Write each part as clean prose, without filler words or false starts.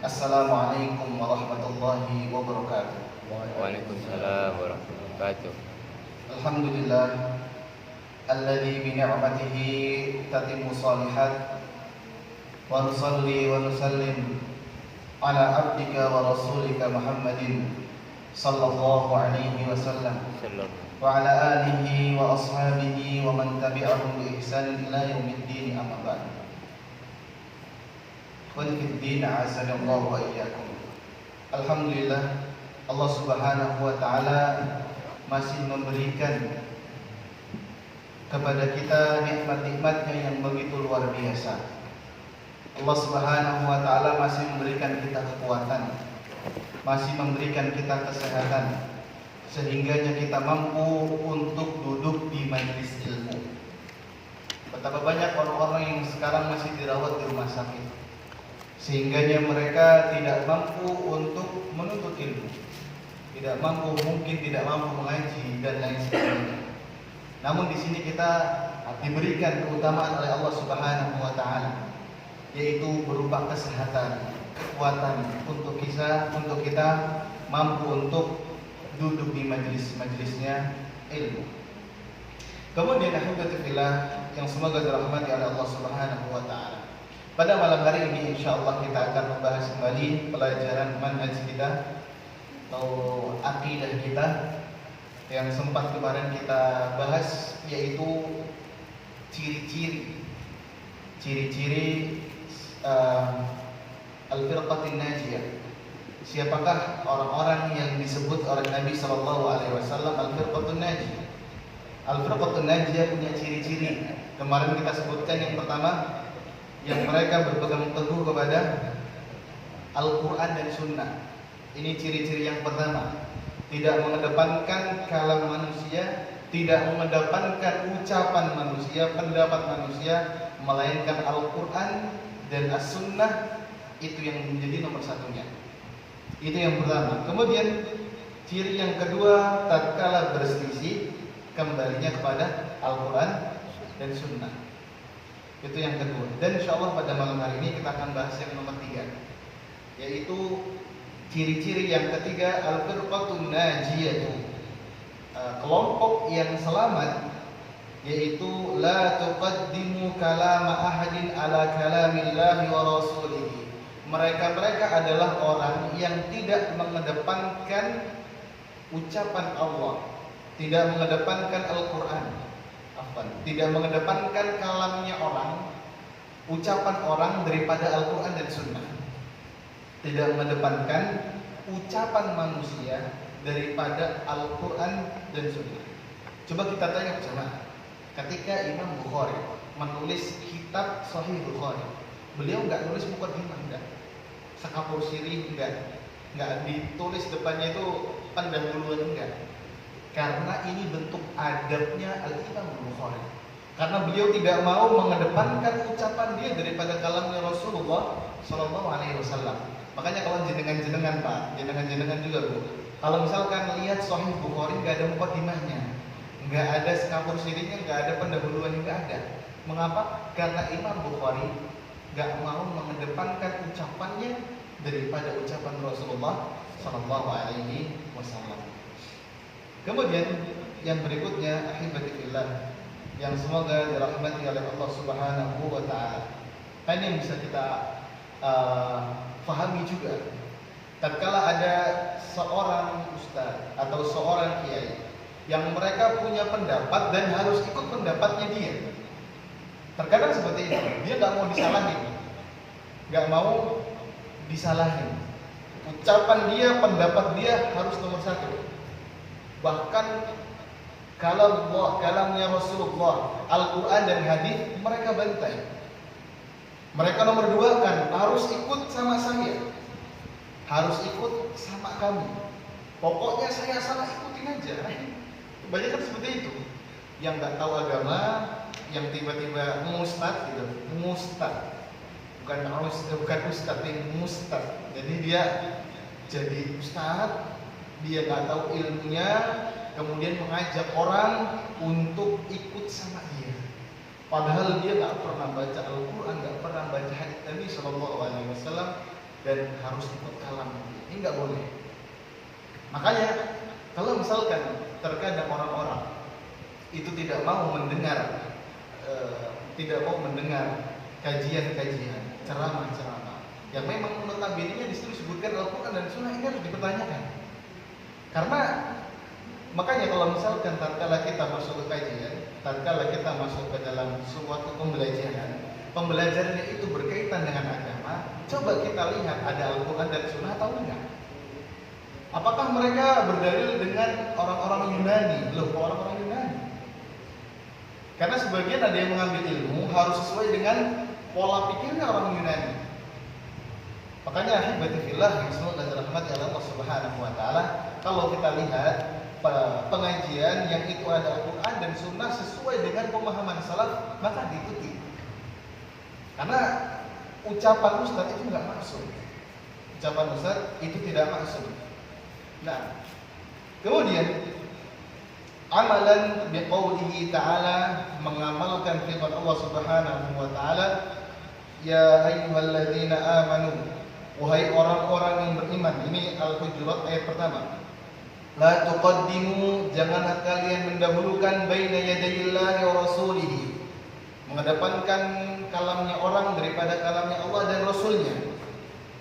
Assalamualaikum warahmatullahi wabarakatuh. Waalaikumsalam warahmatullahi wabarakatuh. Alhamdulillah alladzi bi ni'matihi tatimmu shalihat wa nusalli wa nusallim ala abdika wa rasulika Muhammadin sallallahu alaihi wasallam wa ala alihi wa ashabihi wa man tabi'ahum bi ihsan ila yaumiddin, amma ba'd. Wa fiddin a'azzanallahu wa iyyakum. Alhamdulillah, Allah Subhanahu wa taala masih memberikan kepada kita nikmat-nikmatnya yang begitu luar biasa. Allah Subhanahu wa taala masih memberikan kita kekuatan, masih memberikan kita kesehatan, sehingganya kita mampu untuk duduk di majelis ilmu. Betapa banyak orang-orang yang sekarang masih dirawat di rumah sakit, sehingganya mereka tidak mampu untuk menuntut ilmu, tidak mampu, mungkin tidak mampu mengaji dan lain sebagainya. Namun di sini kita diberikan keutamaan oleh Allah Subhanahu wa taala, yaitu berupa kesehatan, kekuatan untuk kita mampu untuk duduk di majelis-majelisnya ilmu. Kemudian alhamdulillah yang semoga dirahmati oleh Allah Subhanahu wa taala. Pada malam hari ini insyaallah kita akan membahas kembali pelajaran manhaj kita atau akidah kita yang sempat kemarin kita bahas, yaitu ciri-ciri al-firqatin najiyah. Siapakah orang-orang yang disebut oleh Nabi sallallahu alaihi wasallam al-firqatun najiyah? Al-firqatun najiyah punya ciri-ciri. Kemarin kita sebutkan yang pertama, yang mereka berpegang teguh kepada Al-Quran dan Sunnah. Ini ciri-ciri yang pertama. Tidak mengedepankan kalam manusia, tidak mengedepankan ucapan manusia, pendapat manusia, melainkan Al-Quran dan As-Sunnah. Itu yang menjadi nomor satunya. Itu yang pertama. Kemudian ciri yang kedua, tatkala berselisih, kembalinya kepada Al-Quran dan Sunnah. Itu yang kedua. Dan insyaallah pada malam hari ini kita akan bahas yang nomor 3, yaitu ciri-ciri yang ketiga, al-firqatun najiyah, kelompok yang selamat, yaitu la tuqaddimu kalama ahadin ala kalamillahi wa rasulihi. Mereka adalah orang yang tidak mengedepankan ucapan Allah, tidak mengedepankan Al-Quran, tidak mengedepankan kalamnya orang, ucapan orang daripada Al-Quran dan Sunnah. Tidak mengedepankan ucapan manusia daripada Al-Quran dan Sunnah. Coba kita tanya jemaah, ketika Imam Bukhari menulis kitab Sahih Bukhari, beliau nggak nulis mukadimah, enggak, sekapur sirih, nggak ditulis depannya itu pendahuluan, enggak. Karena ini bentuk adabnya Al-Imam Bukhari. Karena beliau tidak mau mengedepankan ucapan dia daripada kalamnya Rasulullah Sallallahu Alaihi Wasallam. Makanya kalau jenengan Pak, jenengan juga Bu, kalau misalkan lihat Sahih Bukhari nggak ada mukadimahnya, nggak ada sekapur sirihnya, nggak ada pendahuluan, nggak ada. Mengapa? Karena Imam Bukhari nggak mau mengedepankan ucapannya daripada ucapan Rasulullah Sallallahu Alaihi Wasallam. Kemudian yang berikutnya, ahibati fillah, yang semoga dirahmati oleh Allah Subhanahu wa taala. Ini yang bisa kita pahami juga. Tatkala ada seorang ustaz atau seorang kiai yang mereka punya pendapat dan harus ikut pendapatnya dia. Terkadang seperti itu, dia nggak mau disalahin. Ucapan dia, pendapat dia harus nomor satu. Bahkan kalamnya Rasulullah, Al-Quran dan hadis mereka bantai. Mereka nomor 2 kan, harus ikut sama saya, harus ikut sama kami. Pokoknya saya salah ikutin aja. Banyak kan seperti itu. Yang nggak tahu agama, yang tiba-tiba mustad gitu, bukan ustad, tapi mustad. Jadi dia jadi ustad, dia nggak tahu ilmunya, kemudian mengajak orang untuk ikut sama dia. Padahal dia nggak pernah baca Al-Quran, nggak pernah baca hadits Nabi Sallallahu Alaihi Wasallam, dan harus ikut kalam. Ini nggak boleh. Makanya kalau misalkan terkadang orang-orang itu tidak mau mendengar kajian-kajian, ceramah-ceramah yang memang notabene-nya di situ disebutkan Al-Quran dan Sunnah, ini harus dipertanyakan. Karena makanya kalau misalkan tatkala kita masuk ke kajian, tatkala kita masuk ke dalam suatu pembelajarannya itu berkaitan dengan agama, coba kita lihat ada Al-Quran dan Sunnah atau enggak. Apakah mereka berdalil dengan orang-orang Yunani? Loh, orang-orang Yunani. Karena sebagian ada yang mengambil ilmu harus sesuai dengan pola pikirnya orang Yunani. Makanya ahibati fillah yang semoga dirahmati oleh Allah Subhanahu wa taala, kalau kita lihat pengajian yang itu ada Al-Quran dan Sunnah sesuai dengan pemahaman salaf, maka diikuti. Karena ucapan ustaz itu enggak maksud. Ucapan ustaz itu tidak maksud. Nah, kemudian amalan biqaulihi ta'ala, mengamalkan firman Allah Subhanahu wa taala, ya ayyuhalladzina amanu, wahai orang-orang yang beriman. Ini Al-Hujurat ayat pertama. La tuqaddimu, janganlah kalian mendahulukan baina yadayillahi wa rasulihi, mengedepankan kalamnya orang daripada kalamnya Allah dan Rasulnya.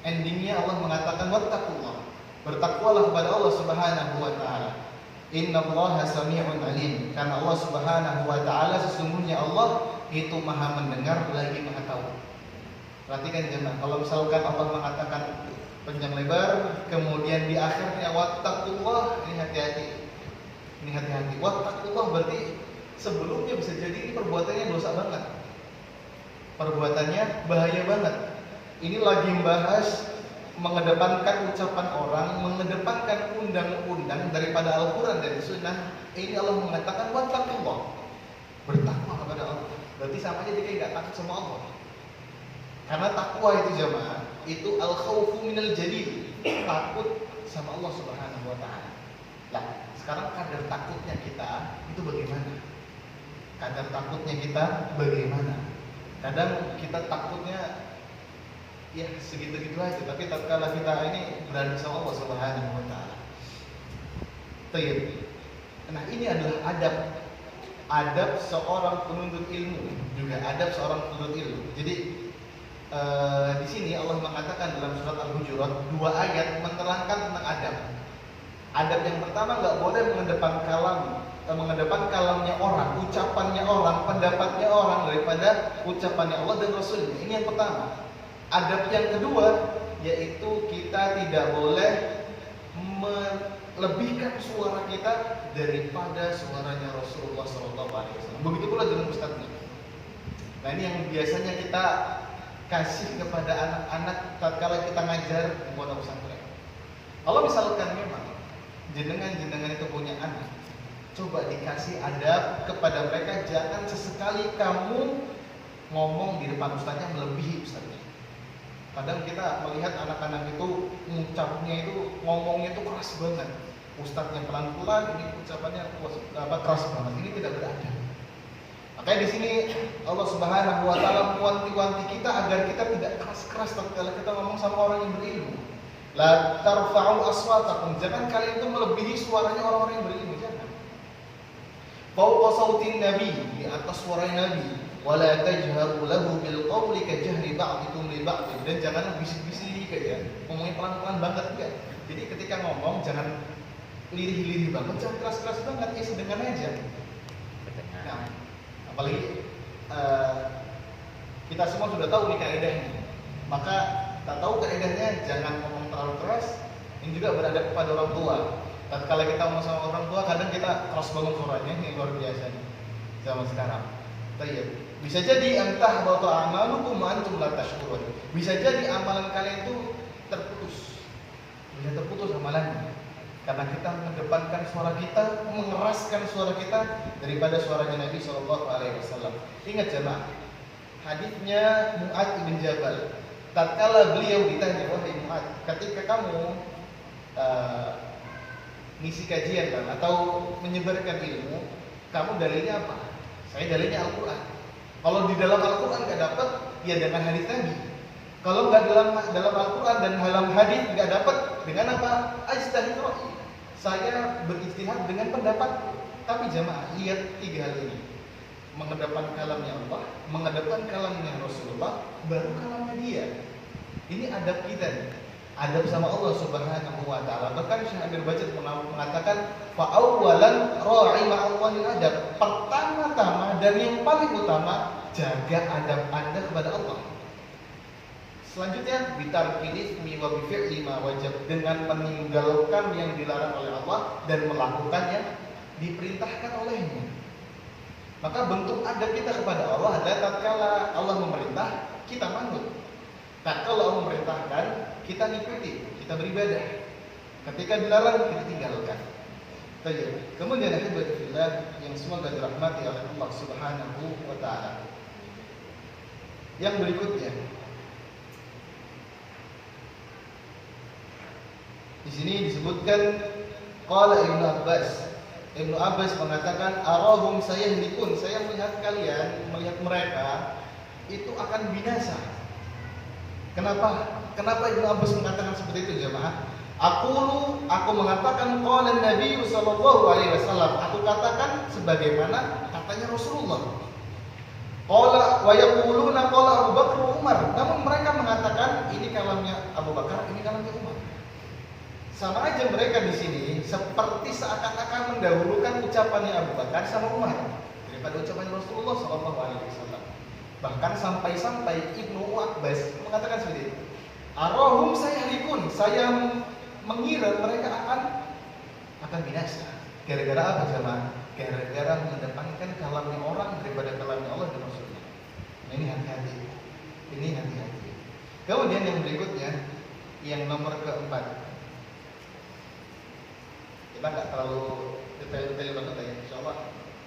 Endingnya Allah mengatakan wattaqullah, bertakwalah kepada Allah Subhanahu wa taala. Innallaha sami'un alim, karena Allah Subhanahu wa taala sesungguhnya Allah itu Maha mendengar lagi Maha tahu. Perhatikan jemaah, kalau misalkan Allah mengatakan panjang lebar, kemudian di akhirnya wattaqullah, ini hati-hati. Ini hati-hati. Wattaqullah berarti sebelumnya bisa jadi ini perbuatannya dosa banget. Perbuatannya bahaya banget. Ini lagi membahas mengedepankan ucapan orang, mengedepankan undang-undang daripada Al-Quran dan Sunnah. Ini Allah mengatakan wattaqullah, bertakwa kepada Allah. Berarti sama aja dia kayak gak takut sama Allah. Karena takwa itu jamaah, itu al-khawfu minal jalil, takut sama Allah Subhanahu wa taala. Nah, sekarang kadar takutnya kita itu bagaimana? Kadar takutnya kita bagaimana? Kadang kita takutnya ya segitu-gitu aja, tapi tatkala kita ini berani sama Allah Subhanahu wa taala. Baik. Nah, ini adalah adab seorang penuntut ilmu, juga adab seorang penuntut ilmu. Jadi di sini Allah mengatakan dalam surat Al-Hujurat 2 ayat menerangkan tentang adab. Adab yang pertama, nggak boleh mengedepan kalamnya orang, ucapannya orang, pendapatnya orang daripada ucapannya Allah dan Rasulnya. Ini yang pertama. Adab yang kedua yaitu kita tidak boleh melebihkan suara kita daripada suaranya Rasulullah SAW. Begitu pula dengan ustadznya. Nah, ini yang biasanya kita kasih kepada anak-anak tatkala kita ngajar di pondok pesantren. Kalau misalkan memang jenengan itu punya anak, coba dikasih adab kepada mereka. Jangan sesekali kamu ngomong di depan ustadznya melebihi ustadznya. Kadang kita melihat anak-anak itu ngucapnya itu, ngomongnya itu keras banget. Ustadznya pelan-pelan, ini ucapannya keras banget. Ini tidak beradab. Makanya di sini Allah Subhanahu wa taala mewanti-wanti kita agar kita tidak keras-keras tatkala kita ngomong sama orang yang berilmu. La tarfa'u aswatakum, jangan kalian itu melebihi suaranya orang-orang yang berilmu, jangan. Fawqa sautin nabi, di atas suara Nabi. Wala tajharu lahu bil qawli kajahri ba'dikum li ba'd, dan jangan bisik-bisik aja, ngomongnya pelan-pelan banget enggak. Jadi ketika ngomong jangan lirih-lirih banget, jangan keras-keras banget, ya sedengan aja. Nah, apalagi kita semua sudah tahu nih kaidahnya. Maka tak tahu kaidahnya, jangan ngomong terlalu keras. Ini juga beradab kepada orang tua. Tatkala kita ngomong sama orang tua, kadang kita keras banget suaranya, ini luar biasa nih zaman sekarang. Tayyib. Bisa jadi entah bahwa amalukum antum la tashkurun. Bisa jadi amalan kalian itu terputus. Bisa terputus amalannya. Karena kita mengedepankan suara kita, mengeraskan suara kita daripada suaranya Nabi SAW. Ingat jemaah, hadisnya Mu'adz bin Jabal. Tatkala beliau ditanya, wahai Mu'adz, ketika kamu ngisi kajian kan, atau menyebarkan ilmu, kamu dalilnya apa? Saya dalilnya Al-Quran. Kalau di dalam Al-Quran nggak dapat, ya dengan hadis Nabi. Kalau nggak dalam Al-Quran dan dalam hadis nggak dapat, dengan apa? Ajtahid ra'yi. Saya berijtihad dengan pendapat. Tapi jamaah, lihat tiga hal ini. Mengedepan kalamnya Allah, mengedepan kalamnya Rasulullah, baru kalamnya dia. Ini adab kita nih. Adab sama Allah Subhanahu wa taala. Bahkan Syekh Abdul Bajid mengatakan fa awwalan ra'i ma'allahil adab. Pertama-tama dan yang paling utama, jaga adab Anda kepada Allah. Selanjutnya bitarkil itsmi wa bifi'li ma wajib, dengan meninggalkan yang dilarang oleh Allah dan melakukan yang diperintahkan olehnya. Maka bentuk adab kita kepada Allah adalah tatkala Allah memerintah, kita manut. Tatkala Allah memerintahkan, kita ngikuti, kita beribadah. Ketika dilarang, kita tinggalkan. Baik. Kemudian alhamdulillah yang semoga dirahmati oleh Allah Subhanahu wa taala. Yang berikutnya, di sini disebutkan qala Ibnu Abbas. Ibnu Abbas mengatakan arahum sayahlikun, saya melihat kalian, melihat mereka itu akan binasa. Kenapa? Kenapa Ibnu Abbas mengatakan seperti itu jemaah? Aku mengatakan qala Nabi sallallahu alaihi wasallam. Aku katakan sebagaimana katanya Rasulullah. Qala wa yaquluna qala Abu Bakar Umar. Namun mereka mengatakan ini kalamnya Abu Bakar, ini kalamnya Umar. Sama aja mereka di sini seperti seakan-akan mendahulukan ucapannya Abu Bakar sama Umar daripada ucapan Rasulullah SAW. Bahkan sampai-sampai Ibnu Abbas mengatakan seperti itu. Arahum sayahlikun, saya mengira mereka akan binasa. Gara-gara apa jemaah? Gara-gara mengedepankan kalamnya orang daripada kalamnya Allah dan Rasulullah. Nah, ini hati-hati. Ini hati-hati. Kemudian yang berikutnya, yang nomor keempat. Kita nggak terlalu detail-detail banget ya, insya Allah.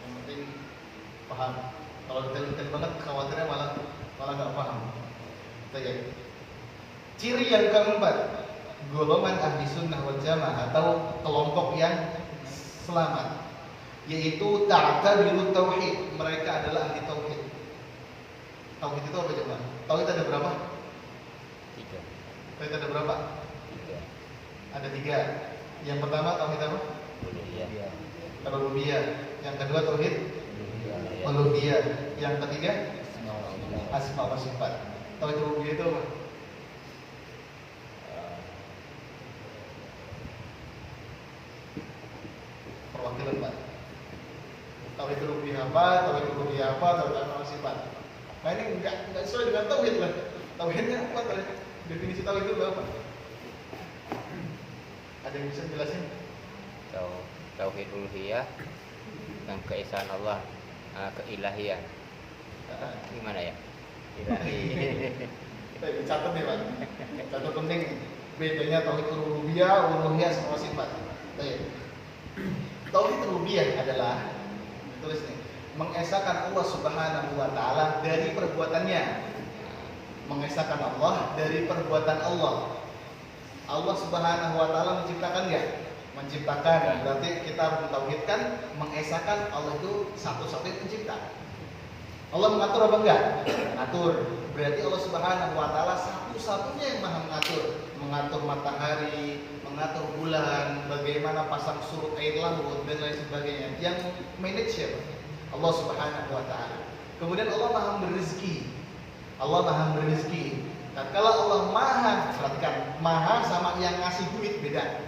Yang penting paham. Kalau detail-detail banget, khawatirnya malah nggak paham. Kita ciri yang keempat, golongan ahli sunnah wal jamaah atau kelompok yang selamat, yaitu ta'tabiru tauhid. Mereka adalah ahli tauhid. Tauhid itu apa coba? Tauhid ada berapa? 3. Tauhid ada berapa? 3. Ada 3. Yang pertama tauhid apa? Rububiyah. Yang kedua tauhid uluhiyah. Yang ketiga asma wa sifat. Tauhid rububiyah itu apa? Perwakilan Pak. Tauhid rububiyah apa? Tauhid uluhiyah apa? Tauhid asma wa sifat. Nah ini enggak sesuai dengan tauhid lah. Tauhidnya apa? Definisi tauhid itu apa? Ada yang bisa jelasin? Tauhid uluhiyah dan keesaan Allah, keilahian. Gimana ya? Ilahi. Catat nih Pak. Catat penting bedanya tauhid rububiyah, uluhiyah sama sifat. Baik. Tauhid rububiyah adalah, tulis nih, mengesahkan Allah Subhanahu wa taala dari perbuatannya. Mengesahkan Allah dari perbuatan Allah. Allah Subhanahu wa taala menciptakan ya? Menciptakan. Berarti kita harus mentauhidkan, mengesahkan Allah itu satu-satunya pencipta. Allah mengatur apa enggak? Mengatur. Berarti Allah Subhanahu wa taala satu-satunya yang Maha mengatur. Mengatur matahari, mengatur bulan, bagaimana pasang surut air laut dan lain sebagainya. Yang manage siapa? Allah Subhanahu wa taala. Kemudian Allah Maha berrezeki. Allah Maha berrezeki. Kalau Allah Maha, perhatikan, Maha sama yang ngasih duit beda.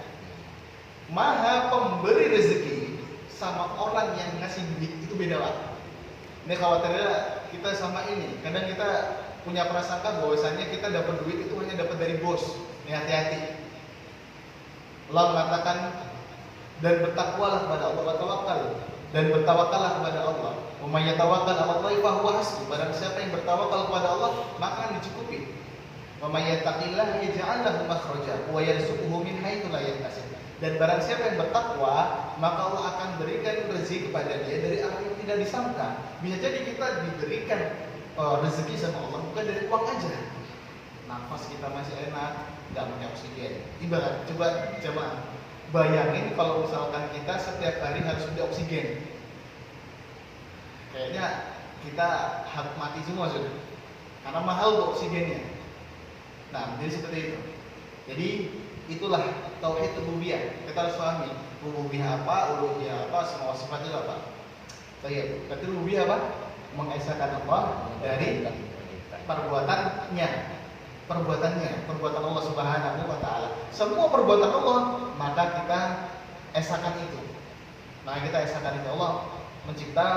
Maha pemberi rezeki sama orang yang ngasih duit itu beda Pak. Ini khawatirnya kita sama ini. Kadang kita punya prasangka bahwasanya kita dapat duit itu hanya dapat dari bos. Ini hati-hati. Allah mengatakan dan bertakwalah kepada Allah wa tawakkal, dan bertawakallah kepada Allah. Wa may yatawakkal 'ala Allah fa huwa hasbuh. Barang siapa yang bertawakal kepada Allah, maka akan dicukupi. Wa may yattaqillaha yaj'al lahu makhraja wa yarzuquhu min haitsu la yahtasib. Dan barang siapa yang bertakwa, maka Allah akan berikan rezeki kepada dia dari arah yang tidak disangka. Bisa jadi kita diberikan rezeki sama Allah bukan dari uang aja. Nafas kita masih enak, nggak punya oksigen. Ibarat coba bayangin kalau misalkan kita setiap hari harus beli oksigen. Kayaknya kita harus mati semua sudah. Karena mahal tuh oksigennya. Nah, jadi seperti itu. Jadi itulah tauhid rububiyah. Kita harus pahami rububiyah apa, uluhiyah apa, semua sifat itu apa. Baik, berarti rububiyah apa? Mengesahkan Allah dari perbuatannya, perbuatan Allah Subhanahu wa taala. Semua perbuatan Allah, maka kita esahkan itu. Maka kita esahkan itu. Allah mencipta,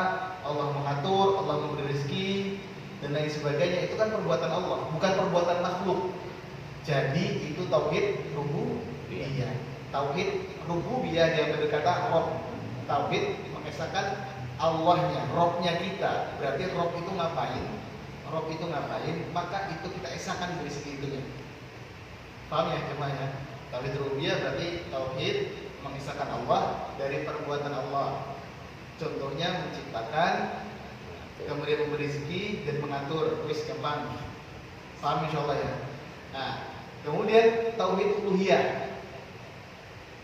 Allah mengatur, Allah memberi rezeki dan lain sebagainya. Itu kan perbuatan Allah, bukan perbuatan makhluk. Jadi itu tauhid rububiyah. Tauhid rububiyah dia berkata Rabb. Tauhid mengesahkan Allahnya, Rabbnya kita. Berarti Rabb itu ngapain? Rabb itu ngapain? Maka itu kita esahkan dari segi itunya. Paham ya jemaah ya? Tauhid rububiyah berarti tauhid mengesahkan Allah dari perbuatan Allah. Contohnya menciptakan, kemudian memberi rezeki dan mengatur. Wis gampang. Paham insyaallah ya. Nah, kemudian tauhid uluhiyah.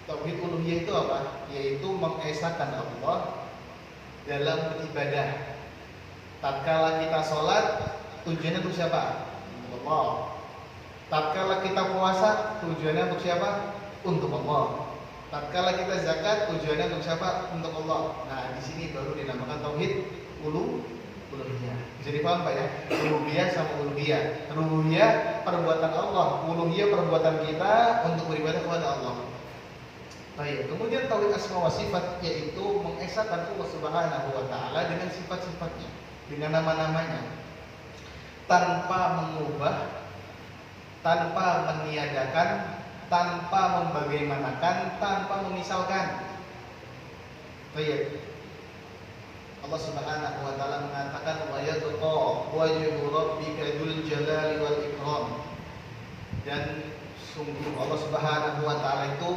Tauhid uluhiyah itu apa? Yaitu mengesahkan Allah dalam beribadah. Tatkala kita sholat, tujuannya untuk siapa? Untuk Allah. Tatkala kita puasa, tujuannya untuk siapa? Untuk Allah. Tatkala kita zakat, tujuannya untuk siapa? Untuk Allah. Nah, di sini baru dinamakan tauhid uluhiyah. Bisa dipaham Pak ya? Rububiyah sama uluhiyah. Rububiyah perbuatan Allah, uluhiyah perbuatan kita untuk beribadah kepada Allah. Baik, kemudian tauhid asma wa sifat yaitu mengesahkan Allah Subhanahu wa taala dengan sifat-sifatnya, dengan nama-namanya. Tanpa mengubah, tanpa meniadakan, tanpa membagaimanakan, tanpa memisalkan. Baik. Allah Subhanahu wa taala mengatakan wa yabqa wajhu rabbika dzul jalali wal ikram. Dan sungguh Allah Subhanahu wa taala itu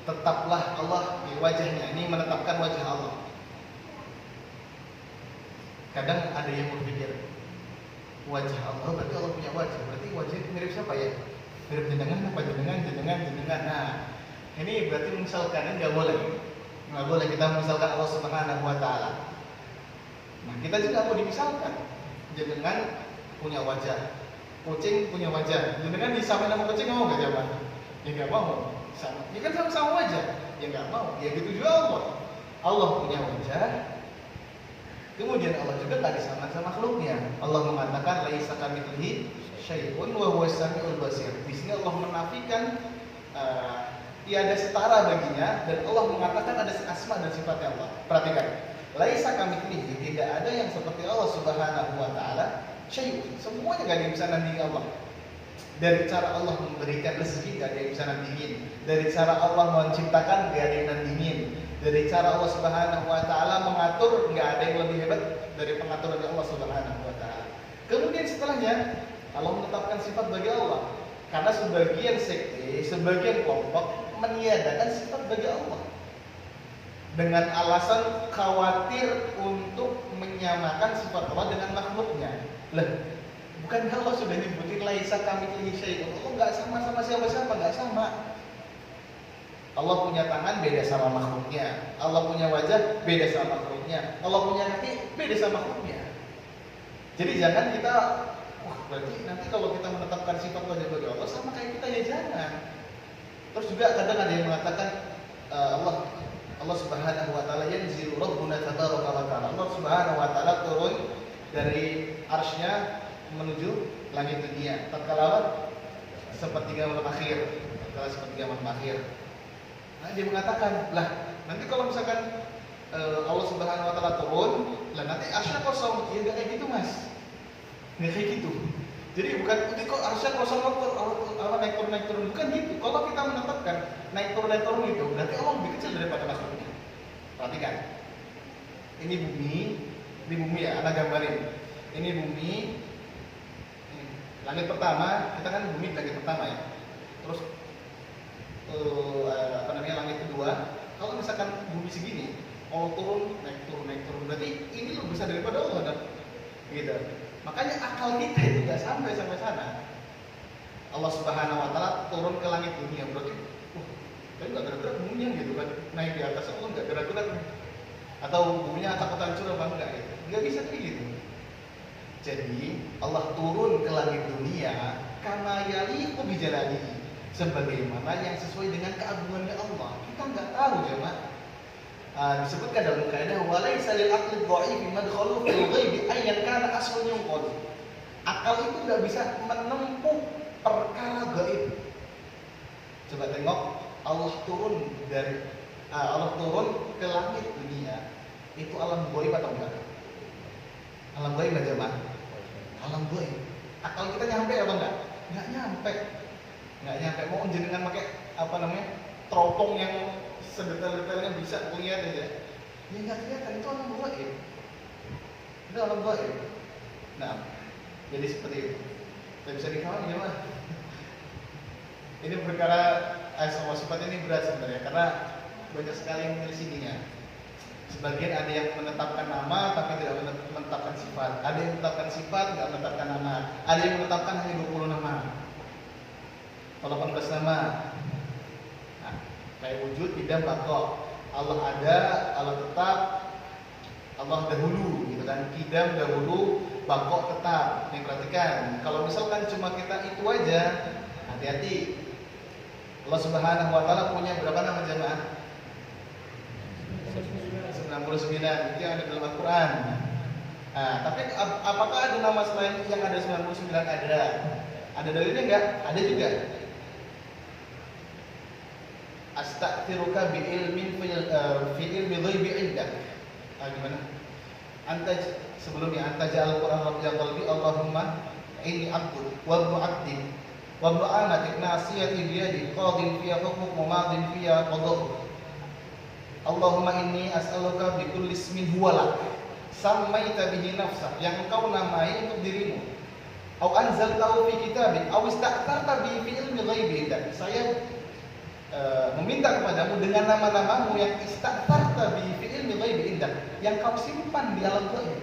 tetaplah Allah di wajahnya. Ini menetapkan wajah Allah. Kadang ada yang berpikir wajah Allah berarti Allah punya wajah. Berarti wajah itu mirip siapa ya? Mirip jenengan apa jenengan. Nah, ini berarti misalkan enggak boleh kita misalkan Allah Subhanahu wa taala. Nah, kita juga mau dimisalkan. Jenengan punya wajah, kucing punya wajah. Jenengan disamain sama kucing mau enggak jawab? Ya enggak mau. Sama. Ya kan sama-sama wajah. Ya enggak mau. Ya gitu juga Allah. Allah punya wajah. Kemudian Allah juga enggak disamakan sama makhluknya. Allah mengatakan laisa kamitslihi syai'un wa huwas samiul basir. Di sini Allah menafikan tiada setara baginya dan Allah mengatakan ada asma dan sifatnya Allah. Perhatikan. Laisa kamitslihi, tidak ada yang seperti Allah Subhanahu wa taala syai'un. Semuanya enggak ada yang bisa nandingi Allah. Dari cara Allah memberikan rezeki enggak ada yang bisa nandingin. Dari cara Allah menciptakan enggak ada yang nandingin. Dari cara Allah Subhanahu wa taala mengatur enggak ada yang lebih hebat dari pengaturan Allah Subhanahu wa taala. Kemudian setelahnya Allah menetapkan sifat bagi Allah. Karena sebagian sekte, sebagian kelompok meniadakan sifat bagi Allah dengan alasan khawatir untuk menyamakan sifat Allah dengan makhluknya. Lah, bukan Allah sudah nyebutin laisa kamitslihi syai'un. Allah enggak sama siapa-siapa, enggak sama. Allah punya tangan beda sama makhluknya. Allah punya wajah beda sama makhluknya. Allah punya kaki beda sama makhluknya. Jadi jangan kita berarti nanti kalau kita menetapkan sifat wajah bagi Allah sama kayak kita, ya jangan. Terus juga kadang ada yang mengatakan Allah Subhanahu wa taala yanzilu rabbuna tabaraka wa taala. Allah Subhanahu wa taala turun dari arsy-Nya menuju langit dunia tatkala sepertiga malam akhir. Nah, dia mengatakan, lah nanti kalau misalkan Allah Subhanahu wa taala turun, lah nanti arsy kosong. Ya enggak kayak gitu, Mas. Enggak kayak gitu. Jadi bukan kok arsy kosong Allah naik turun bukan gitu. Kalau kita menetapkan naik turun itu, berarti Allah lebih kecil daripada makhluknya. Perhatikan. Ini bumi ya, anak gambarin. Ini bumi. Langit pertama, kita kan bumi langit pertama ya. Terus langit kedua. Kalau misalkan bumi segini, Allah turun, naik turun, berarti ini lebih besar daripada Allah kan? Gitu. Makanya akal kita itu nggak sampai sana. Allah Subhanahu wa taala turun ke langit dunia, berarti tapi nggak gerak-gerak buminya gitu kan, naik di atas Allah nggak gerak-gerak, atau buminya takut hancur apa enggak gitu, nggak bisa kayak gitu. Jadi Allah turun ke langit dunia kama yaliqu bi jalalihi, sebagaimana yang sesuai dengan keagungannya Allah. Kita nggak tahu jemaah. Disebutkan dalam kaidah walaysa lil aqli dha'ifi madkhalu fil ghaibi ayyan kana aslun yunqad. Akal itu nggak bisa menempuh perkara gaib. Coba tengok Allah turun ke langit dunia. Itu alam gaib atau enggak? Alam gaib aja mah. Alam gaib. Akal kita nyampe apa enggak? Enggak nyampe. Enggak nyampe. Mau jenengan pakai apa namanya? Teropong yang sedetail-detailnya bisa lihat aja. Ya enggak kelihatan, itu alam gaib. Itu alam gaib. Nah, jadi seperti itu. Tidak bisa dikawal ya mah. Ini perkara asma sifat ini berat sebenarnya karena banyak sekali yang menyelisihinya. Sebagian ada yang menetapkan nama tapi tidak menetapkan sifat. Ada yang menetapkan sifat tidak menetapkan nama. Ada yang menetapkan hanya 20 nama. 18 nama. Nah, kayak wujud, tidak bakok. Allah ada, Allah tetap, Allah dahulu, gitu kan? Kidam dahulu, bakok tetap. Nih perhatikan, kalau misalkan cuma kita itu aja, hati-hati. Allah Subhanahu wa taala punya berapa nama jemaah? 99 itu yang ada dalam Al-Qur'an. Nah, tapi apakah ada nama selain yang ada 99? Ada dalilnya enggak? Ada juga. Astaghfiruka bi ilmin fi ilmi ghaibi indak. Gimana? Sebelumnya ja'al Qur'an rabbiyal qalbi Allahumma inni abdu wa ibnu abdi wa ibnu amatik nasiyati bi yadi qadin fiya hukmuk wa madin fiya qada'uk. Allahumma inni as'aluka bi kulli ismin huwa lak sammaita bihi nafsak, yang engkau namai untuk dirimu, au anzaltahu fi kitabik au ista'tarta bihi fi ilmi ghaibi indak. Saya meminta kepadamu dengan nama-namamu yang ista'tarta bihi fi ilmi ghaibi indak, yang kau simpan di alam gaib.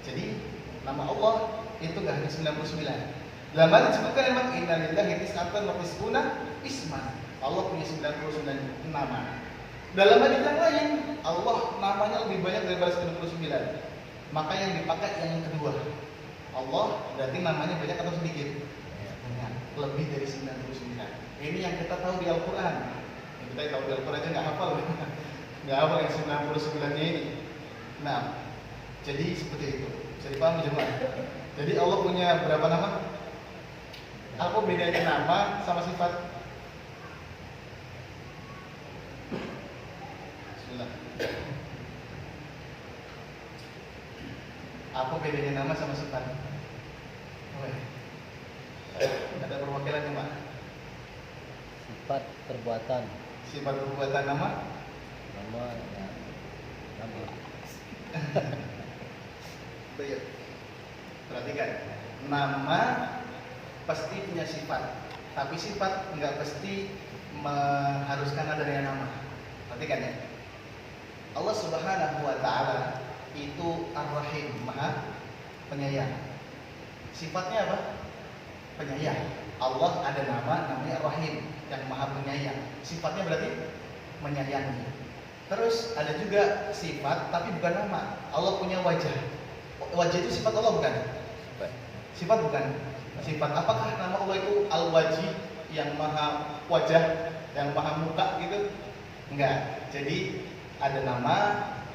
Jadi nama Allah itu enggak hanya 99. Dalam hal disebutkan memang innalillahi tis'atan wa tis'una isman. Allah punya 99 nama. Dalam hadis yang lain, Allah namanya lebih banyak daripada 99. Maka yang dipakai yang kedua. Allah berarti namanya banyak atau sedikit? Banyak. Lebih dari 99. Ini yang kita tahu di Al-Quran. Yang kita tahu di Al-Quran aja nggak hafal. Nggak hafal yang 99-nya ini. Nah, jadi seperti itu. Bisa dipahami jemaah? Jadi Allah punya berapa nama? Apa bedanya nama sama sifat? Apa bedanya nama sama sifat? Ada perwakilannya, Pak? Sifat perbuatan. Sifat perbuatan nama? Nama ya, nama. Baik. Perhatikan, nama pasti punya sifat, tapi sifat nggak pasti mengharuskan adanya nama. Perhatikan ya. Allah Subhanahu wa taala itu Ar-Rahim, Maha Penyayang. Sifatnya apa? Penyayang. Allah ada nama namanya Ar-Rahim, yang Maha Penyayang. Sifatnya berarti menyayangi. Terus ada juga sifat tapi bukan nama. Allah punya wajah. Wajah itu sifat Allah bukan? Sifat bukan? Sifat. Apakah nama Allah itu Al-Wajih, yang Maha Wajah, yang Maha Muka gitu? Enggak. Jadi ada nama,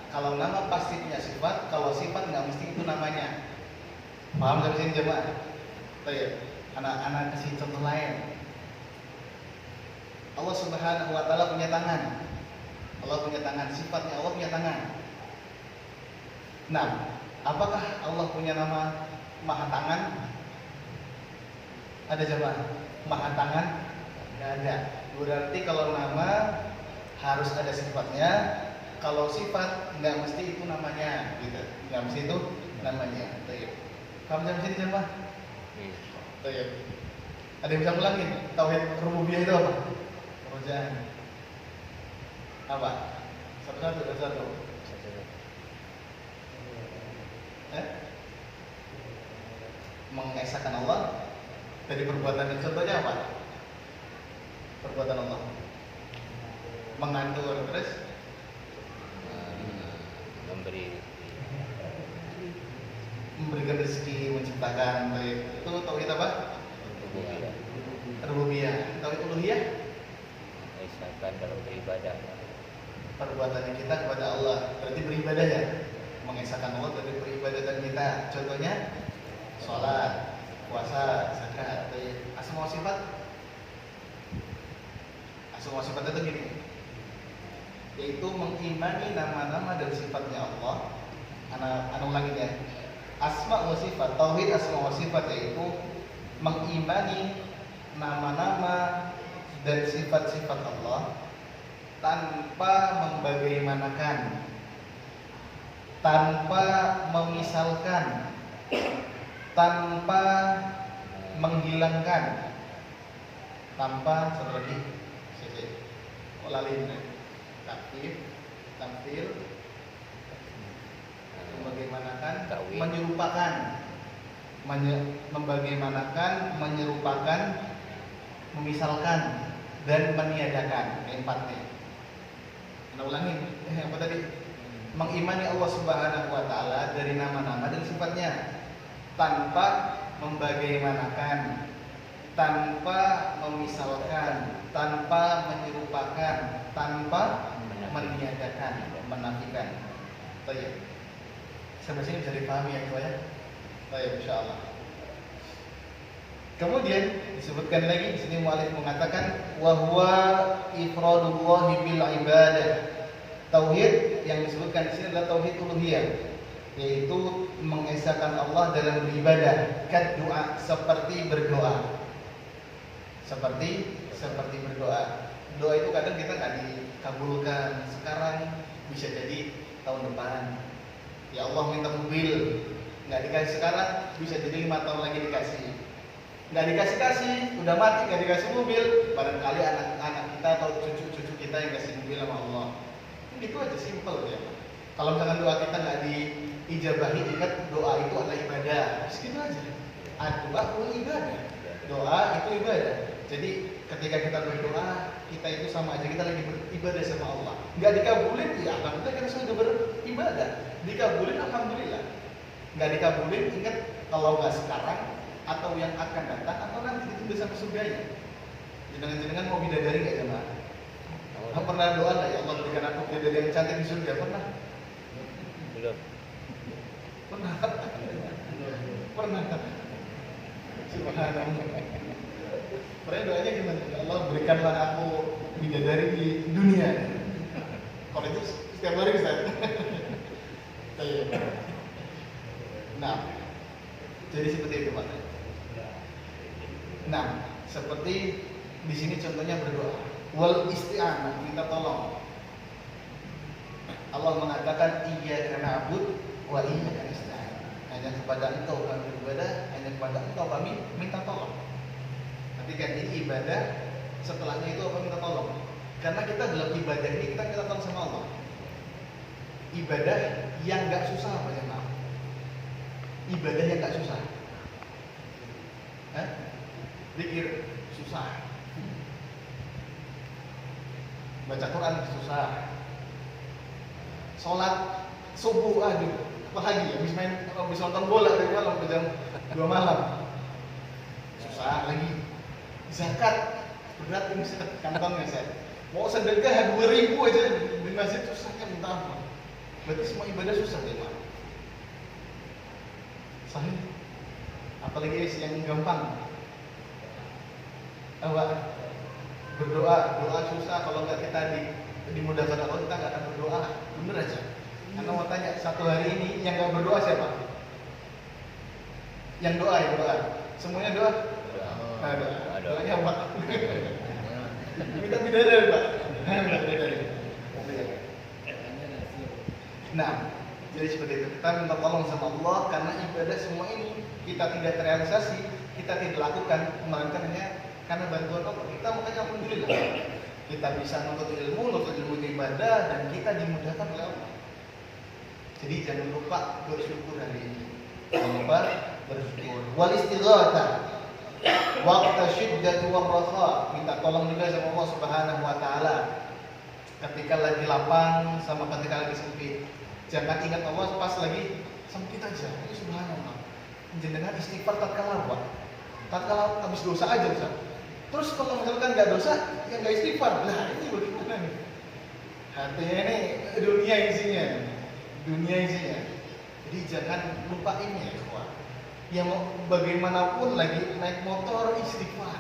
kalau nama pasti punya sifat, kalau sifat nggak mesti itu namanya. Paham dari sini jemaah? Baik, anak-anak kasih contoh lain. Allah Subhanahu wa taala punya tangan. Allah punya tangan, sifatnya Allah punya tangan. Nah, apakah Allah punya nama Maha Tangan? Ada jemaah? Maha Tangan? Nggak ada. Berarti kalau nama harus ada sifatnya. Kalau sifat nggak mesti itu namanya, gitu. Nggak mesti itu namanya. Baik. Kamu jam sini jemaah? Baik. Ada yang bisa ulangin? Tauhid rububiyah itu apa? Kerajaan. Apa? Satu-satu. Mengesahkan Allah dari perbuatan. Contohnya apa? Perbuatan Allah. Mengatur, terus memberikan rezeki, menciptakan. Baik. Itu tauhid apa? Rububiyah. Rububiyah. Tauhid uluhiyah? Mengesahkan dalam beribadah. Perbuatan kita kepada Allah. Berarti beribadah ya? Mengesahkan Allah dari peribadatan kita. Contohnya sholat, puasa, zakat. Asma wa sifat? Asma wa sifat itu gini, yaitu mengimani nama-nama dan sifatnya Allah. Ana ulangin ya. Asma wa sifat, tauhid asma wa sifat yaitu mengimani nama-nama dan sifat-sifat Allah tanpa membagaimanakan, tanpa memisalkan, tanpa menghilangkan, tanpa satu lagi, lalin, tamfil, membagaimanakan, Ta'wil. menyerupakan, membagaimanakan, menyerupakan, memisalkan, dan meniadakan. Empatnya. Nah, ulangin. Apa tadi? Mengimani Allah Subhanahu wa taala dari nama-nama dan sifatnya tanpa membagaimanakan, tanpa memisalkan, tanpa menyerupakan, tanpa meniadakan, menafikan. Baik. Sampai sini bisa dipahami ya, ya? Baik, insyaallah. Kemudian disebutkan lagi di sini muallif mengatakan wa huwa ifradullah bil ibadah. Tauhid yang disebutkan di sini adalah tauhid uluhiyah, yaitu mengesahkan Allah dalam beribadah, doa, seperti berdoa. Seperti berdoa. Doa itu kadang kita nggak dikabulkan sekarang, bisa jadi tahun depan. Ya Allah minta mobil, nggak dikasih sekarang, bisa jadi 5 tahun lagi dikasih. Nggak dikasih, udah mati nggak dikasih mobil, barangkali anak-anak kita atau cucu-cucu kita yang kasih mobil sama Allah. Itu aja simple ya. Kalau misalkan doa kita nggak diijabahi, ingat doa itu adalah ibadah. Segitu aja. Doa itu ibadah. Doa itu ibadah. Jadi ketika kita berdoa, kita itu sama aja kita lagi beribadah sama Allah. Nggak dikabulin, ya alhamdulillah kita sudah beribadah. Dikabulin, alhamdulillah. Nggak dikabulin, ingat kalau nggak sekarang atau yang akan datang atau nanti ditunda sampai surganya. Jenengan mau bidadari nggak jemaah? Pernah doa nggak ya Allah berikan aku bidadari yang cantik di surga? Pernah? Belum. Pernah. Subhanallah. Pernah doanya gimana? Ya Allah berikanlah aku bidadari di dunia. Kalau itu setiap hari bisa. Nah, jadi seperti itu Pak. Nah, seperti di sini contohnya berdoa. Wal isti'anah, minta tolong. Allah mengatakan iyyaka na'budu wa iyyaka nasta'in. Hanya kepada Engkau kami beribadah, hanya kepada Engkau kami minta tolong. Tapi kan ini ibadah, setelahnya itu apa minta tolong? Karena kita dalam ibadah ini kita minta tolong sama Allah. Ibadah yang nggak susah apa ya maaf? Ibadah yang nggak susah. Zikir susah. Baca Quran susah. Sholat subuh apalagi habis nonton bola dari malam ke jam 2 malam. Susah lagi. Zakat berat ini kantongnya saya. Mau sedekah 2.000 aja di masjid susahnya minta ampun. Berarti semua ibadah susah ya, Pak. Sahih. Apalagi yang gampang. Berdoa susah kalau nggak kita dimudahkan Allah kita nggak akan berdoa. Bener aja. Karena mau tanya satu hari ini yang nggak berdoa siapa? Yang doa. Semuanya doa. Nah, doanya apa? Minta bidadari Pak. Nah, jadi seperti itu. Kita minta tolong sama Allah karena ibadah semua ini kita tidak terrealisasi, kita tidak lakukan, melainkan hanya karena bantuan Allah. Kita makanya alhamdulillah kita bisa nuntut ilmu ibadah dan kita dimudahkan oleh Allah. Jadi jangan lupa bersyukur hari ini. Jangan lupa bersyukur. Wal istighatsah waqta syiddati war raha, minta tolong juga sama Allah Subhanahu wa taala ketika lagi lapang sama ketika lagi sempit. Jangan ingat Allah pas lagi sempit aja. Ini subhanallah. Jenengan istighfar tatkala apa? Tatkala habis dosa aja Ustaz. Terus kalau misalkan nggak dosa, ya nggak istighfar. Nah ini bagaimana nih? Hatinya ini dunia isinya. Dunia isinya. Jadi jangan lupain ya ikhwan. Yang mau bagaimanapun lagi naik motor istighfar.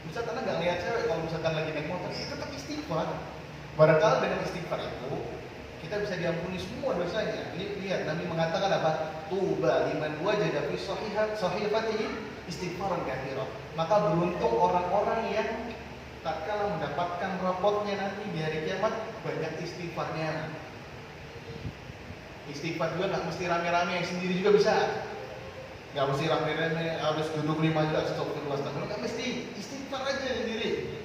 Ustaz karena nggak lihat cewek kalau misalkan lagi naik motor, ya tetap istighfar. Barangkali dengan istighfar itu kita bisa diampuni semua dosanya. Ini lihat Nabi mengatakan apa? Tuba liman wajada fi sahifatihi istighfaran katsira. Maka beruntung orang-orang yang tatkala mendapatkan rapotnya nanti di hari kiamat banyak istighfarnya. Istighfar juga nggak mesti rame-rame, yang sendiri juga bisa. Nggak mesti rame-rame harus duduk 5 juga astagfirullah. Nggak mesti, istighfar aja sendiri.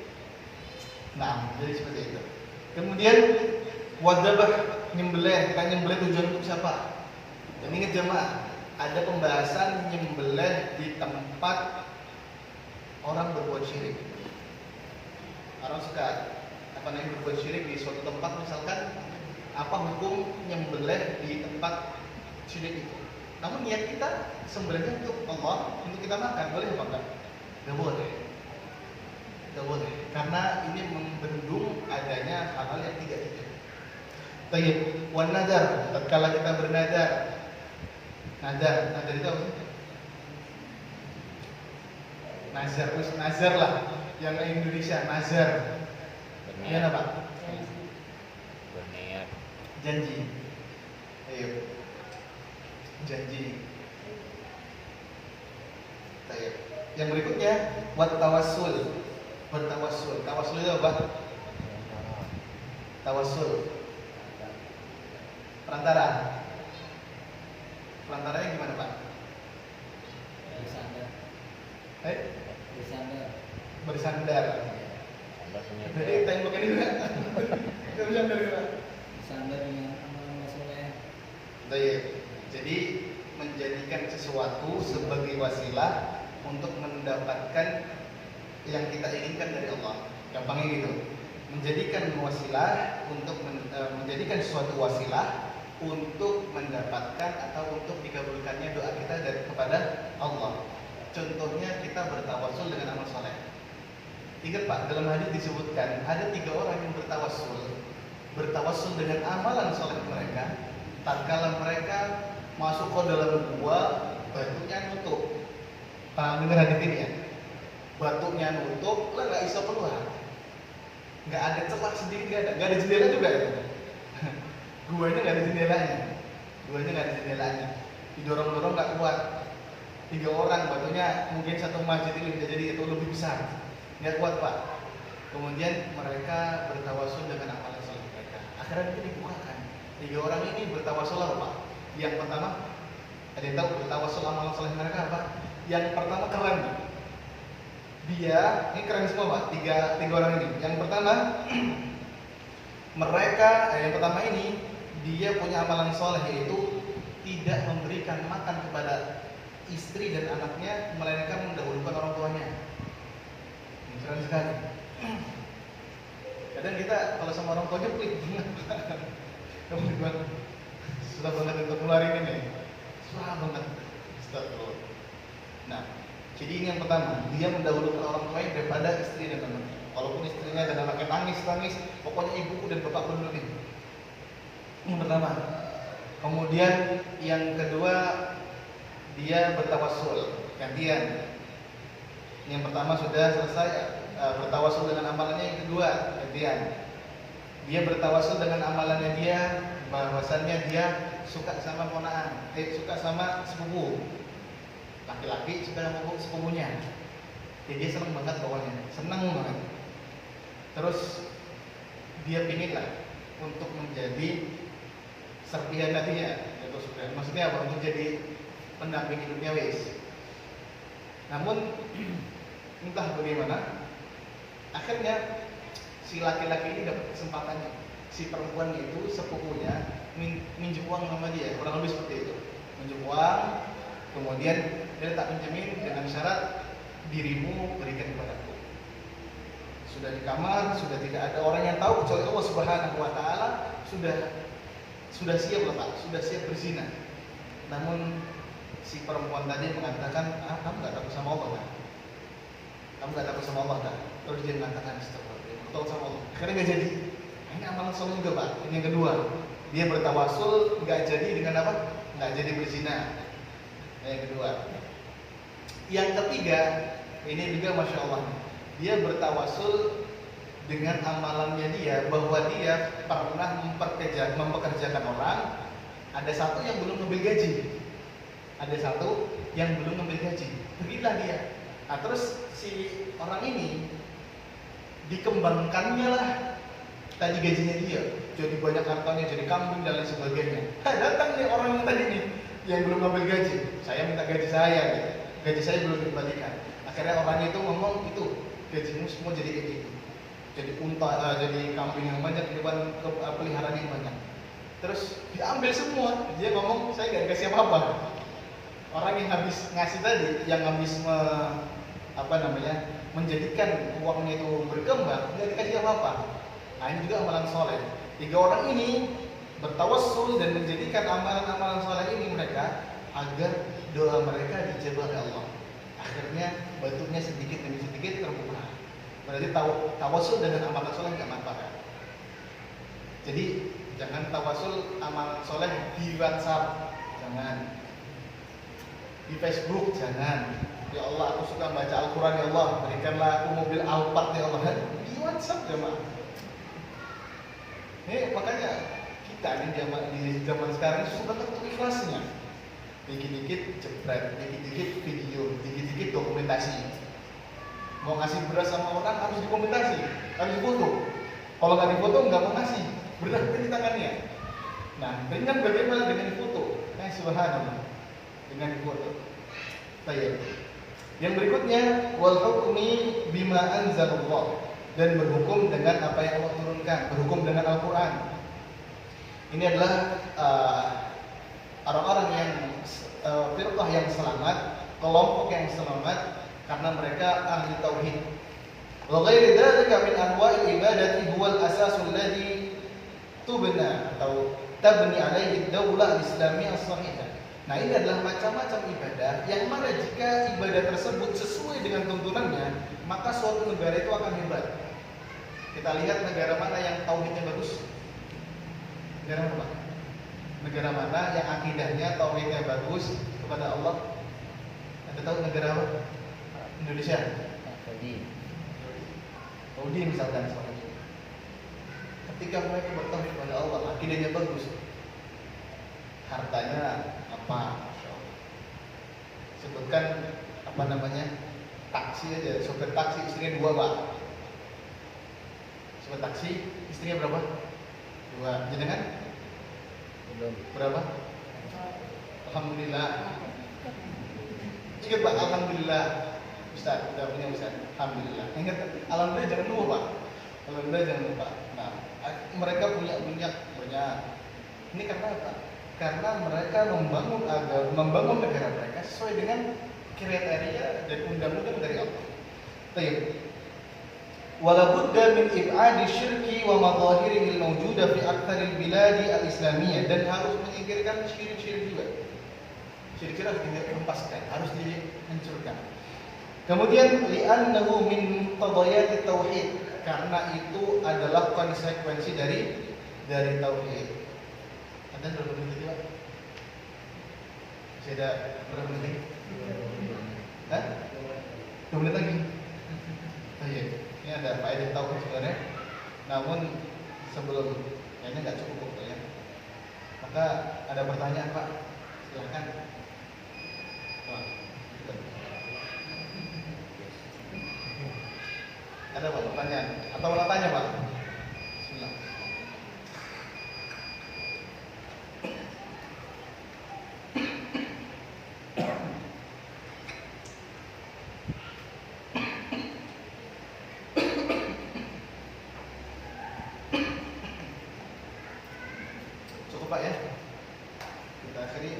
Nah, jadi seperti itu. Kemudian wadzabah, nyembelih. Kita nyembelih tujuan untuk siapa? Dan ingat jemaah, ada pembahasan nyembelih di tempat orang berbuat syirik. Orang suka berbuat syirik di suatu tempat, misalkan apa hukum nyembelih di tempat syirik itu. Namun niat kita sembelihnya untuk Allah, untuk kita makan, boleh apa enggak? Enggak boleh. Enggak boleh, karena ini membendung adanya hal-hal yang tidak. Baik, wan nadar, tatkala kita bernadar. Nadar itu apa sih? Nazar lah, yang Indonesia nazar. Ini apa? Berniat. Janji. Ayo. Janji. Baik. Yang berikutnya buat tawassul. Bertawassul. Tawassul itu apa? Tawassul. Perantara. Perantaranya gimana Pak? Bersandar. Bersandar. Bersandar. Jadi tembok ini juga. Kita bersandar juga. Bersandar dengan amal soleh. Baik. Jadi menjadikan sesuatu sebagai wasilah untuk mendapatkan yang kita inginkan dari Allah. Gampangnya gitu. Menjadikan wasilah untuk menjadikan sesuatu wasilah untuk mendapatkan atau untuk dikabulkannya doa kita kepada Allah. Contohnya kita bertawassul dengan amal soleh. Ingat Pak, dalam hadis disebutkan ada 3 orang yang bertawassul dengan amalan soleh mereka. Tatkala mereka masuk ke dalam gua, batunya nutup. Paham dengar hadis ini ya? Batunya nutup, lah nggak bisa keluar. Nggak ada celah sendiri, nggak ada jendela juga ya. Guanya nggak ada jendelanya. Didorong-dorong nggak kuat. 3 orang, batunya mungkin satu masjid ini bisa jadi itu lebih besar. Nggak kuat Pak. Kemudian mereka bertawassul dengan amalan soleh mereka. Akhirnya itu dibukakan. 3 orang ini bertawassul apa Pak? Yang pertama, ada yang tahu bertawassul amalan soleh mereka apa? Yang pertama keren. Dia, ini keren semua Pak. 3 orang ini. Yang pertama, yang pertama ini dia punya amalan soleh, yaitu tidak memberikan makan kepada istri dan anaknya, melainkan mendahulukan orang tuanya. Ini keren sekali. Kadang kita kalau sama orang tuanya pelit banget. Susah banget untuk ngeluarin ini. Susah banget. Astagfirullah. Nah, jadi ini yang pertama, dia mendahulukan orang tuanya daripada istri dan anaknya. Walaupun istrinya dan anaknya nangis, pokoknya ibuku dan bapakku dulu nih. Yang pertama. Kemudian yang kedua, dia bertawassul gantian. Yang pertama sudah selesai bertawassul dengan amalannya, yang kedua gantian. Dia bertawassul dengan amalannya dia, bahwasannya dia suka sama ponaan, suka sama sepupu. Laki-laki suka sama sepupunya. Jadi dia senang banget pokoknya, senang banget. Terus dia pinginlah untuk menjadi serpihan nantinya, maksudnya apa? Untuk jadi pendamping hidupnya wis. Namun entah bagaimana, akhirnya si laki-laki ini dapat kesempatannya. Si perempuan itu sepupunya minjem uang sama dia, kurang lebih seperti itu. Minjem uang, kemudian dia tak pinjemin dengan syarat dirimu berikan kepadaku. Sudah di kamar, sudah tidak ada orang yang tahu kecuali Allah Subhanahu wa taala, sudah sudah siap loh Pak, sudah siap berzina. Namun si perempuan tadi mengatakan, kamu nggak takut sama Allah kan? Kamu nggak takut sama Allah kan? Terus dia mengatakan, astagfirullah, takut sama Allah. Akhirnya nggak jadi. Ini amalan soleh juga Pak. Ini yang kedua, dia bertawasul nggak jadi dengan apa? Nggak jadi berzina. Yang kedua. Yang ketiga, ini juga masya Allah, dia bertawasul dengan amalannya dia bahwa dia pernah mempekerjakan orang. Ada satu yang belum ngambil gaji. Ada satu yang belum ngambil gaji. Pergilah dia. Nah, terus si orang ini dikembangkannya lah tadi gajinya dia. Jadi banyak hartanya, jadi kambing dan lain sebagainya. Datang nih orang yang tadi nih yang belum ngambil gaji. Saya minta gaji saya gitu. Gaji saya belum dikembalikan. Akhirnya orang itu ngomong, itu gajimu semua jadi kayak gitu. Jadi unta, jadi kambing yang banyak, hewan peliharaan yang banyak. Terus diambil semua. Dia ngomong, saya nggak dikasih apa-apa. Orang yang habis ngasih tadi, yang habis menjadikan uangnya itu berkembang, nggak dikasih apa-apa. Nah ini juga amalan soleh. 3 orang ini bertawassul dan menjadikan amalan-amalan soleh ini mereka agar doa mereka dijabah oleh Allah. Akhirnya batunya sedikit demi sedikit terbuka. Berarti tawasul dengan amalan soleh nggak manfaat. Jadi jangan tawasul amalan soleh di WhatsApp, jangan di Facebook, jangan. Ya Allah, aku suka baca Al-Quran, ya Allah, berikanlah aku mobil Alphard, ya Allah. Di WhatsApp jemaah. Makanya kita di zaman sekarang suka tertutup ikhlasnya. Dikit-dikit jepret, dikit-dikit video, dikit-dikit dokumentasi. Mau ngasih beras sama orang harus dokumentasi, harus difoto. Kalau nggak difoto nggak mau ngasih, beras di tangannya. Nah, dengan bagaimana dengan difoto? Subhanallah, dengan difoto. Baik. Yang berikutnya, wal hukmi bima anzalallah, dan berhukum dengan apa yang Allah turunkan, berhukum dengan Al-Quran. Ini adalah orang-orang yang firqah yang selamat, kelompok yang selamat karena mereka ahli tauhid. Wa ghairi dzalika min anwa'il ibadati huwa al-asasul ladzi tubna atau tabni alaihi ad-daulah al-islamiyah as-sahihah. Nah, ini adalah macam-macam ibadah yang mana jika ibadah tersebut sesuai dengan tuntunannya, maka suatu negara itu akan hebat. Kita lihat negara mana yang tauhidnya bagus. Negara mana? Negara mana yang akidahnya, tauhidnya bagus kepada Allah? Anda tahu negara apa? Indonesia. Saudi misalkan. Ketika mereka bertauhid kepada Allah, akidahnya bagus, hartanya apa? Sebutkan taksi aja, sopir taksi istrinya 2 Pak. Sopir taksi istrinya berapa? 2. Jenengan? Berapa? Alhamdulillah. Ingat Pak, alhamdulillah. Ustaz, udah punya Ustaz. Alhamdulillah. Ingat, alhamdulillah jangan lupa Pak. Alhamdulillah jangan lupa. Nah, mereka punya banyak. Ini karena apa? Karena mereka membangun negara mereka sesuai dengan kriteria dan undang-undang dari Allah. Baik. Wala budda min ib'adi syirki wa madhahirihi al-mawjuda fi aktsaril biladi al-islamiyah, dan harus menyingkirkan syirik-syirik juga. Syirik-syirik harus dihempaskan, harus dihancurkan. Kemudian li'annahu min qadayati tauhid, karena itu adalah konsekuensi dari tauhid. Ada berapa menit Pak? Masih ada berapa menit? 2 menit lagi. Baik. Ini ada faedah tauhid sebenarnya. Namun sebelum kayaknya nggak cukup ya. Maka ada pertanyaan Pak, silahkan. Wah, ada Pak pertanyaan? Atau mau tanya Pak? Bismillah. Cukup Pak ya. Kita akhiri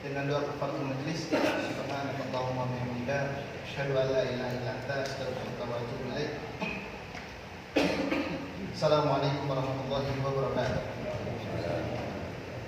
dengan doa kafaratul majelis. Subhanallahumma wa bihamdika, asyhadu an la ilaha illa anta, astaghfiruka wa atubu ilaik. Assalamualaikum warahmatullahi wabarakatuh.